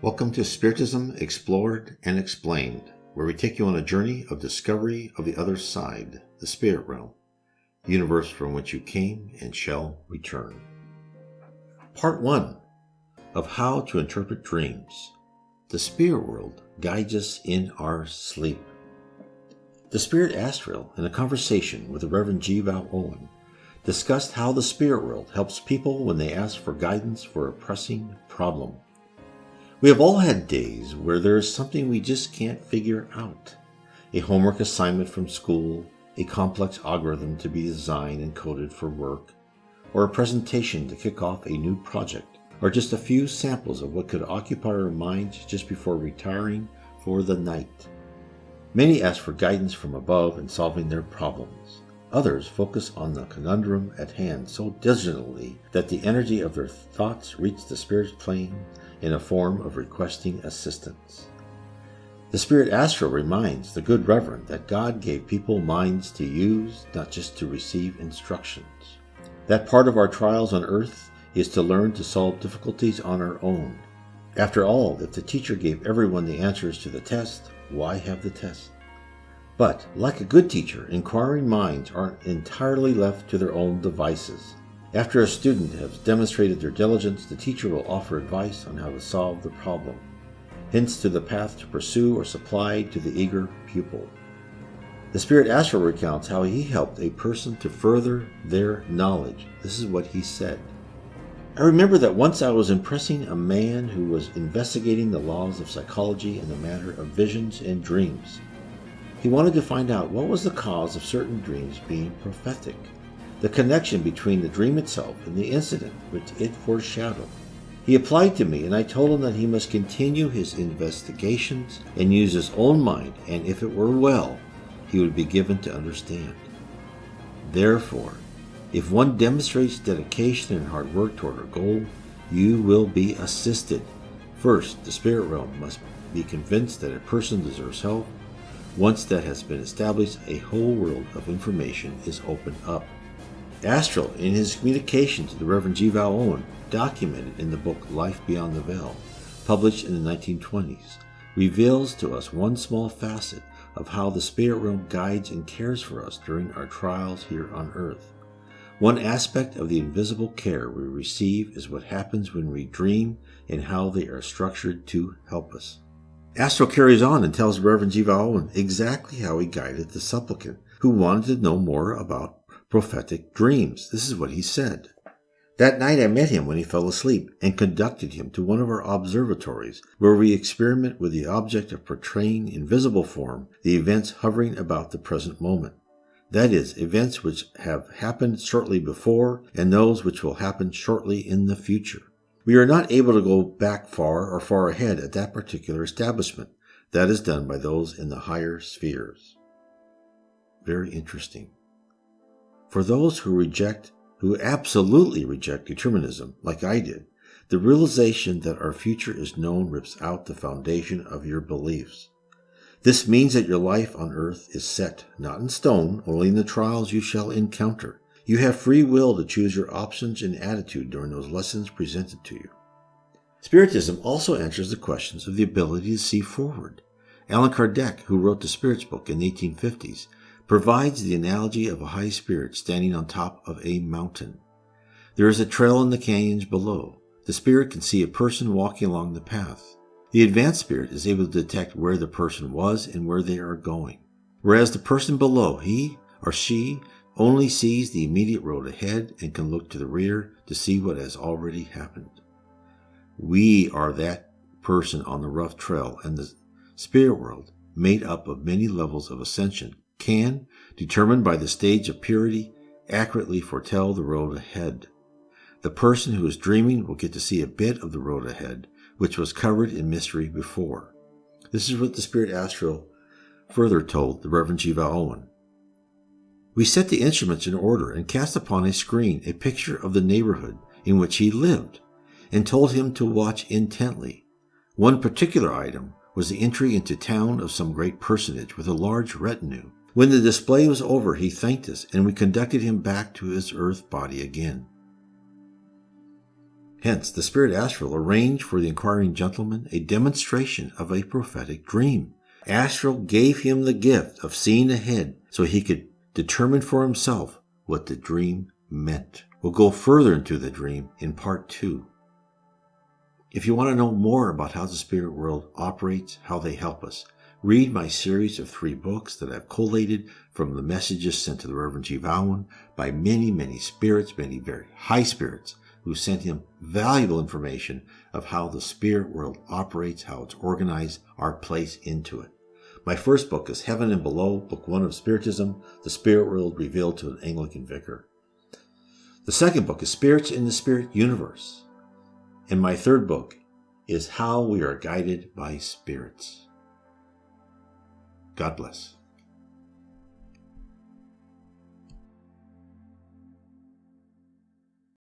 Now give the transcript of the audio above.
Welcome to Spiritism Explored and Explained, where we take you on a journey of discovery of the other side, the spirit realm, the universe from which you came and shall return. Part 1 of How to Interpret Dreams. The spirit world guides us in our sleep. The spirit astral, in a conversation with the Reverend G. Val Owen, discussed how the spirit world helps people when they ask for guidance for a pressing problem. We have all had days where there is something we just can't figure out. A homework assignment from school, a complex algorithm to be designed and coded for work, or a presentation to kick off a new project, or just a few samples of what could occupy our minds just before retiring for the night. Many ask for guidance from above in solving their problems. Others focus on the conundrum at hand so diligently that the energy of their thoughts reach the spirit plane in a form of requesting assistance. The spirit astral reminds the good reverend that God gave people minds to use, not just to receive instructions. That part of our trials on earth is to learn to solve difficulties on our own. After all, if the teacher gave everyone the answers to the test, why have the test? But, like a good teacher, inquiring minds aren't entirely left to their own devices. After a student has demonstrated their diligence, the teacher will offer advice on how to solve the problem, hints to the path to pursue or supply to the eager pupil. The spirit astral recounts how he helped a person to further their knowledge. This is what he said. I remember that once I was impressing a man who was investigating the laws of psychology in the matter of visions and dreams. He wanted to find out what was the cause of certain dreams being prophetic, the connection between the dream itself and the incident which it foreshadowed. He applied to me, and I told him that he must continue his investigations and use his own mind, and if it were well, he would be given to understand. Therefore, if one demonstrates dedication and hard work toward a goal, you will be assisted. First, the spirit realm must be convinced that a person deserves help. Once that has been established, a whole world of information is opened up. Astral, in his communication to the Reverend G. Val Owen, documented in the book Life Beyond the Veil, published in the 1920s, reveals to us one small facet of how the spirit realm guides and cares for us during our trials here on earth. One aspect of the invisible care we receive is what happens when we dream and how they are structured to help us. Astral carries on and tells Reverend G. Val Owen exactly how he guided the supplicant who wanted to know more about prophetic dreams. This is what he said. That night I met him when he fell asleep and conducted him to one of our observatories where we experiment with the object of portraying in visible form the events hovering about the present moment. That is, events which have happened shortly before and those which will happen shortly in the future. We are not able to go back far or far ahead at that particular establishment. That is done by those in the higher spheres. Very interesting. For those who absolutely reject determinism, like I did, the realization that our future is known rips out the foundation of your beliefs. This means that your life on earth is set, not in stone, only in the trials you shall encounter. You have free will to choose your options and attitude during those lessons presented to you. Spiritism also answers the questions of the ability to see forward. Allan Kardec, who wrote the Spirits book in the 1850s, provides the analogy of a high spirit standing on top of a mountain. There is a trail in the canyons below. The spirit can see a person walking along the path. The advanced spirit is able to detect where the person was and where they are going, whereas the person below, he or she, only sees the immediate road ahead and can look to the rear to see what has already happened. We are that person on the rough trail, and the spirit world, made up of many levels of ascension, can, determined by the stage of purity, accurately foretell the road ahead. The person who is dreaming will get to see a bit of the road ahead, which was covered in mystery before. This is what the spirit astral further told the Reverend G. Val Owen. We set the instruments in order and cast upon a screen a picture of the neighborhood in which he lived, and told him to watch intently. One particular item was the entry into town of some great personage with a large retinue. When the display was over, he thanked us, and we conducted him back to his earth body again. Hence, the spirit Astral arranged for the inquiring gentleman a demonstration of a prophetic dream. Astral gave him the gift of seeing ahead so he could determine for himself what the dream meant. We'll go further into the dream in part 2. If you want to know more about how the spirit world operates, how they help us, read my series of 3 books that I've collated from the messages sent to the Reverend G. Vowin by many spirits, many very high spirits, who sent him valuable information of how the spirit world operates, how it's organized, our place into it. My first book is Heaven and Below, Book 1 of Spiritism, The Spirit World Revealed to an Anglican Vicar. The second book is Spirits in the Spirit Universe. And my third book is How We Are Guided by Spirits. God bless.